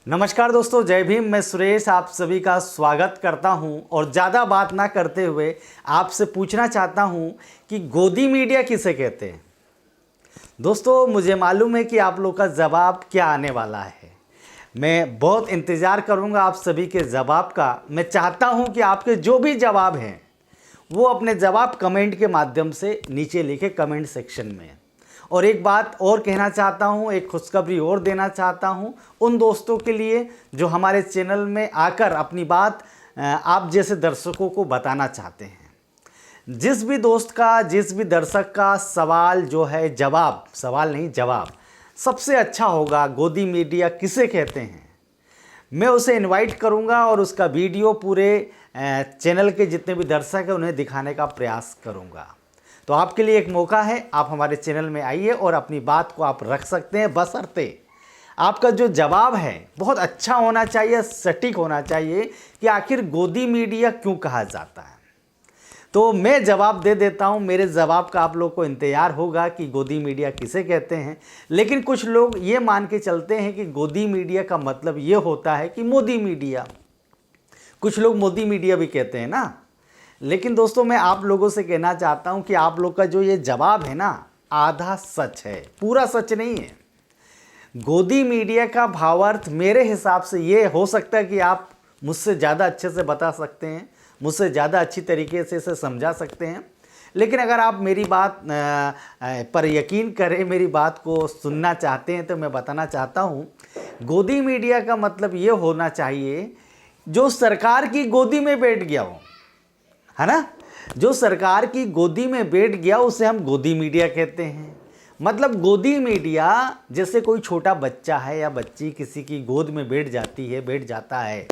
नमस्कार दोस्तों, जय भीम। मैं सुरेश आप सभी का स्वागत करता हूं और ज़्यादा बात ना करते हुए आपसे पूछना चाहता हूं कि गोदी मीडिया किसे कहते हैं। दोस्तों, मुझे मालूम है कि आप लोग का जवाब क्या आने वाला है। मैं बहुत इंतज़ार करूंगा आप सभी के जवाब का। मैं चाहता हूं कि आपके जो भी जवाब हैं वो अपने जवाब कमेंट के माध्यम से नीचे लिखे कमेंट सेक्शन में। और एक बात और कहना चाहता हूँ, एक खुशखबरी और देना चाहता हूँ उन दोस्तों के लिए जो हमारे चैनल में आकर अपनी बात आप जैसे दर्शकों को बताना चाहते हैं। जिस भी दोस्त का, जिस भी दर्शक का सवाल जो है, जवाब, सवाल नहीं जवाब सबसे अच्छा होगा, गोदी मीडिया किसे कहते हैं, मैं उसे इनवाइट करूंगा और उसका वीडियो पूरे चैनल के जितने भी दर्शक हैं उन्हें दिखाने का प्रयास करूंगा। तो आपके लिए एक मौका है, आप हमारे चैनल में आइए और अपनी बात को आप रख सकते हैं, बशर्ते आपका जो जवाब है बहुत अच्छा होना चाहिए, सटीक होना चाहिए कि आखिर गोदी मीडिया क्यों कहा जाता है। तो मैं जवाब दे देता हूं, मेरे जवाब का आप लोग को इंतजार होगा कि गोदी मीडिया किसे कहते हैं। लेकिन कुछ लोग ये मान के चलते हैं कि गोदी मीडिया का मतलब ये होता है कि मोदी मीडिया, कुछ लोग मोदी मीडिया भी कहते हैं ना। लेकिन दोस्तों, मैं आप लोगों से कहना चाहता हूं कि आप लोग का जो ये जवाब है ना, आधा सच है, पूरा सच नहीं है। गोदी मीडिया का भावार्थ मेरे हिसाब से ये हो सकता है कि आप मुझसे ज़्यादा अच्छे से बता सकते हैं, मुझसे ज़्यादा अच्छी तरीके से इसे समझा सकते हैं। लेकिन अगर आप मेरी बात पर यकीन करें, मेरी बात को सुनना चाहते हैं, तो मैं बताना चाहता हूँ गोदी मीडिया का मतलब ये होना चाहिए जो सरकार की गोदी में बैठ गया हो, है ना। जो सरकार की गोदी में बैठ गया उसे हम गोदी मीडिया कहते हैं। मतलब गोदी मीडिया जैसे कोई छोटा बच्चा है या बच्ची किसी की गोद में बैठ जाती है, बैठ जाता है,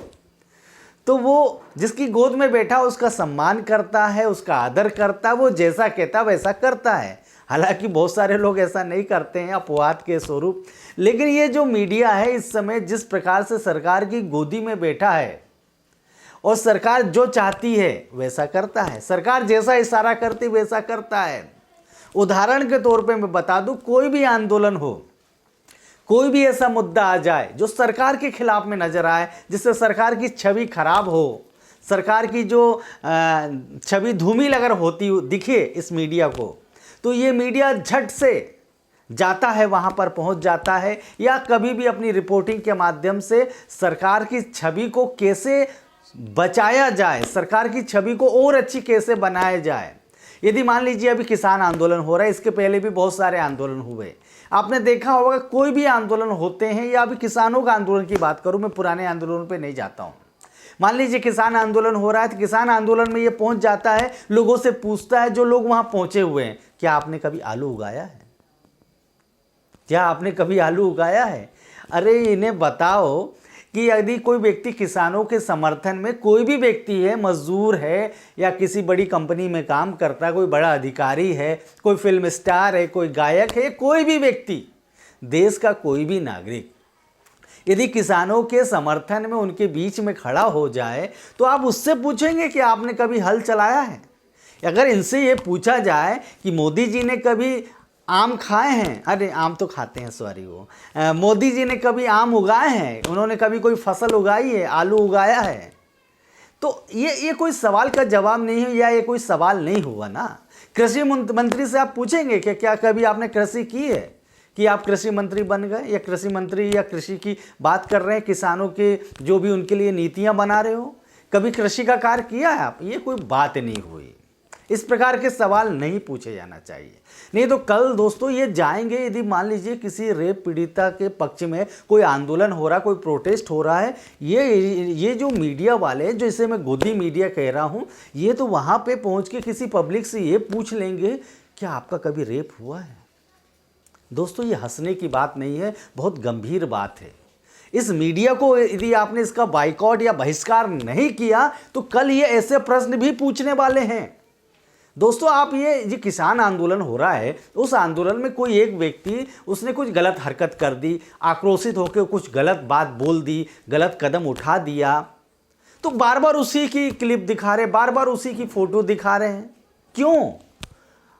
तो वो जिसकी गोद में बैठा उसका सम्मान करता है, उसका आदर करता है, वो जैसा कहता वैसा करता है। हालांकि बहुत सारे लोग ऐसा नहीं करते हैं अपवाद के स्वरूप। लेकिन ये जो मीडिया है इस समय जिस प्रकार से सरकार की गोदी में बैठा है और सरकार जो चाहती है वैसा करता है, सरकार जैसा इशारा करती वैसा करता है। उदाहरण के तौर पे मैं बता दूं, कोई भी आंदोलन हो, कोई भी ऐसा मुद्दा आ जाए जो सरकार के खिलाफ में नजर आए, जिससे सरकार की छवि खराब हो, सरकार की जो छवि धूमिल अगर होती दिखे इस मीडिया को, तो ये मीडिया झट से जाता है, वहाँ पर पहुँच जाता है, या कभी भी अपनी रिपोर्टिंग के माध्यम से सरकार की छवि को कैसे बचाया जाए, सरकार की छवि को और अच्छी कैसे बनाया जाए। यदि मान लीजिए अभी किसान आंदोलन हो रहा है, इसके पहले भी बहुत सारे आंदोलन हुए, आपने देखा होगा कोई भी आंदोलन होते हैं, या अभी किसानों का आंदोलन की बात करूं, मैं पुराने आंदोलनों पे नहीं जाता हूं। मान लीजिए किसान आंदोलन हो रहा है, तो किसान आंदोलन में ये पहुंच जाता है, लोगों से पूछता है, जो लोग वहां पहुंचे हुए हैं, क्या आपने कभी आलू उगाया है, क्या आपने कभी आलू उगाया है। अरे इन्हें बताओ कि यदि कोई व्यक्ति किसानों के समर्थन में, कोई भी व्यक्ति है, मजदूर है या किसी बड़ी कंपनी में काम करता है, कोई बड़ा अधिकारी है, कोई फिल्म स्टार है, कोई गायक है, कोई भी व्यक्ति, देश का कोई भी नागरिक यदि किसानों के समर्थन में उनके बीच में खड़ा हो जाए, तो आप उससे पूछेंगे कि आपने कभी हल चलाया है। अगर इनसे ये पूछा जाए कि मोदी जी ने कभी आम खाए हैं, अरे आम तो खाते हैं, सॉरी, वो मोदी जी ने कभी आम उगाए हैं, उन्होंने कभी कोई फसल उगाई है, आलू उगाया है, तो ये कोई सवाल का जवाब नहीं है, या ये कोई सवाल नहीं हुआ ना। कृषि मंत्री से आप पूछेंगे कि क्या कभी आपने कृषि की है, कि आप कृषि मंत्री बन गए, या कृषि मंत्री या कृषि की बात कर रहे हैं, किसानों के जो भी उनके लिए नीतियां बना रहे हो, कभी कृषि का कार्य किया है आप, ये कोई बात नहीं हुई। इस प्रकार के सवाल नहीं पूछे जाना चाहिए। नहीं तो कल दोस्तों ये जाएंगे, यदि मान लीजिए किसी रेप पीड़िता के पक्ष में कोई आंदोलन हो रहा, कोई प्रोटेस्ट हो रहा है, ये जो मीडिया वाले, जो इसे मैं गोदी मीडिया कह रहा हूँ, ये तो वहाँ पे पहुँच के किसी पब्लिक से ये पूछ लेंगे क्या आपका कभी रेप हुआ है। दोस्तों, ये हंसने की बात नहीं है, बहुत गंभीर बात है। इस मीडिया को यदि आपने इसका बाइकआउट या बहिष्कार नहीं किया, तो कल ये ऐसे प्रश्न भी पूछने वाले हैं। दोस्तों, आप ये किसान आंदोलन हो रहा है, उस आंदोलन में कोई एक व्यक्ति, उसने कुछ गलत हरकत कर दी, आक्रोशित होकर कुछ गलत बात बोल दी, गलत कदम उठा दिया, तो बार बार उसी की क्लिप दिखा रहे, बार बार उसी की फोटो दिखा रहे हैं। क्यों?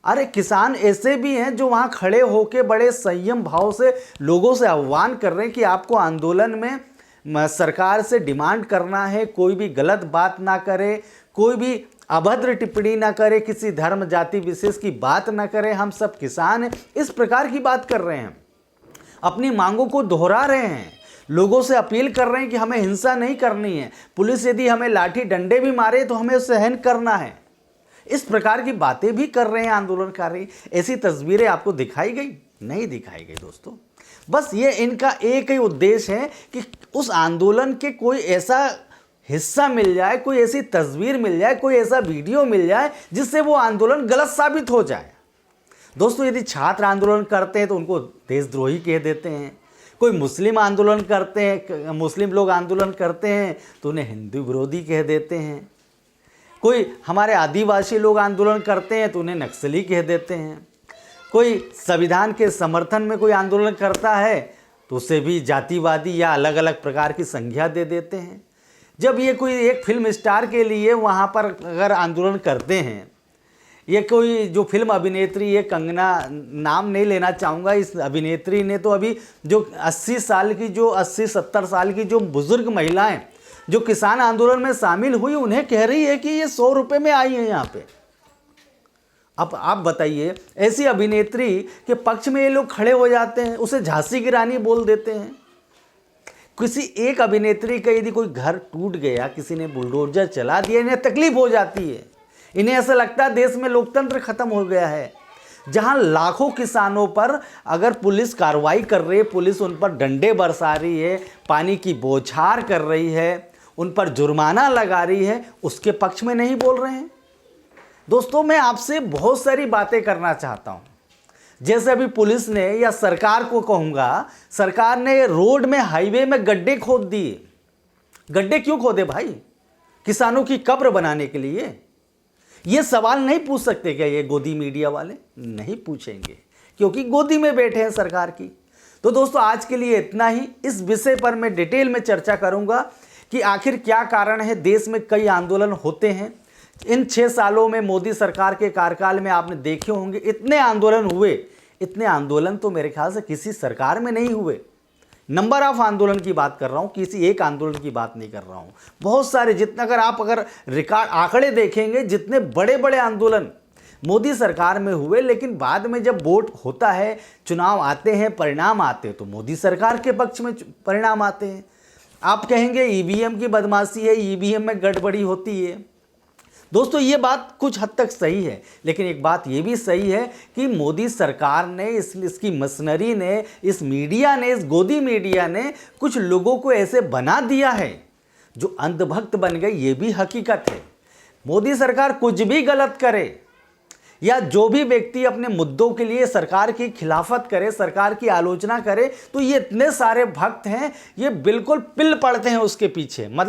अरे किसान ऐसे भी हैं जो वहाँ खड़े होकर बड़े संयम भाव से लोगों से आह्वान कर रहे हैं कि आपको आंदोलन में सरकार से डिमांड करना है कोई भी गलत बात ना करे, कोई भी अभद्र टिप्पणी ना करे, किसी धर्म जाति विशेष की बात ना करे, हम सब किसान हैं, इस प्रकार की बात कर रहे हैं। अपनी मांगों को दोहरा रहे हैं, लोगों से अपील कर रहे हैं कि हमें हिंसा नहीं करनी है, पुलिस यदि हमें लाठी डंडे भी मारे तो हमें उसे सहन करना है। इस प्रकार की बातें भी कर रहे हैं आंदोलनकारी। ऐसी तस्वीरें आपको दिखाई गई? नहीं दिखाई गई दोस्तों। बस ये इनका एक ही उद्देश्य है कि उस आंदोलन के कोई ऐसा हिस्सा मिल जाए, कोई ऐसी तस्वीर मिल जाए, कोई ऐसा वीडियो मिल जाए जिससे वो आंदोलन गलत साबित हो जाए। दोस्तों, यदि छात्र आंदोलन करते हैं तो उनको देशद्रोही कह देते हैं, कोई मुस्लिम आंदोलन करते हैं, मुस्लिम लोग आंदोलन करते हैं तो उन्हें हिंदू विरोधी कह देते हैं, कोई हमारे आदिवासी लोग आंदोलन करते हैं तो उन्हें नक्सली कह देते हैं, कोई संविधान के समर्थन में कोई आंदोलन करता है तो उसे भी जातिवादी या अलग अलग प्रकार की संज्ञा दे देते हैं। जब ये कोई एक फिल्म स्टार के लिए वहाँ पर अगर आंदोलन करते हैं, ये कोई जो फिल्म अभिनेत्री, ये कंगना, नाम नहीं लेना चाहूँगा, इस अभिनेत्री ने तो अभी जो 80 70 साल की जो बुज़ुर्ग महिलाएं जो किसान आंदोलन में शामिल हुई, उन्हें कह रही है कि ये 100 रुपये में आई हैं यहाँ पे। अब आप बताइए, ऐसी अभिनेत्री के पक्ष में ये लोग खड़े हो जाते हैं, उसे झांसी की रानी बोल देते हैं। किसी एक अभिनेत्री का यदि कोई घर टूट गया, किसी ने बुलडोजर चला दिया, इन्हें तकलीफ हो जाती है, इन्हें ऐसा लगता है देश में लोकतंत्र खत्म हो गया है। जहां लाखों किसानों पर अगर पुलिस कार्रवाई कर रही है, पुलिस उन पर डंडे बरसा रही है, पानी की बौछार कर रही है, उन पर जुर्माना लगा रही है, उसके पक्ष में नहीं बोल रहे हैं। दोस्तों, मैं आपसे बहुत सारी बातें करना चाहता हूं। जैसे अभी पुलिस ने, या सरकार को कहूँगा, सरकार ने रोड में, हाईवे में गड्ढे खोद दिए। गड्ढे क्यों खोदे भाई? किसानों की कब्र बनाने के लिए? ये सवाल नहीं पूछ सकते क्या ये गोदी मीडिया वाले? नहीं पूछेंगे, क्योंकि गोदी में बैठे हैं सरकार की। तो दोस्तों, आज के लिए इतना ही। इस विषय पर मैं डिटेल में चर्चा करूंगा कि आखिर क्या कारण है। देश में कई आंदोलन होते हैं। इन 6 सालों में मोदी सरकार के कार्यकाल में आपने देखे होंगे इतने आंदोलन हुए। इतने आंदोलन तो मेरे ख्याल से किसी सरकार में नहीं हुए। नंबर ऑफ आंदोलन की बात कर रहा हूँ, किसी एक आंदोलन की बात नहीं कर रहा हूँ। बहुत सारे, जितना अगर रिकॉर्ड आंकड़े देखेंगे, जितने बड़े बड़े आंदोलन मोदी सरकार में हुए, लेकिन बाद में जब वोट होता है, चुनाव आते हैं, परिणाम आते हैं, तो मोदी सरकार के पक्ष में परिणाम आते हैं। आप कहेंगे ईवीएम की बदमाशी है, ईवीएम में गड़बड़ी होती है। दोस्तों, ये बात कुछ हद तक सही है, लेकिन एक बात ये भी सही है कि मोदी सरकार ने, इसकी मशीनरी ने, इस मीडिया ने, इस गोदी मीडिया ने कुछ लोगों को ऐसे बना दिया है जो अंधभक्त बन गए। ये भी हकीकत है। मोदी सरकार कुछ भी गलत करे, या जो भी व्यक्ति अपने मुद्दों के लिए सरकार की खिलाफत करे, सरकार की आलोचना करे, तो ये इतने सारे भक्त हैं, ये बिल्कुल पिल पड़ते हैं उसके पीछे। मतलब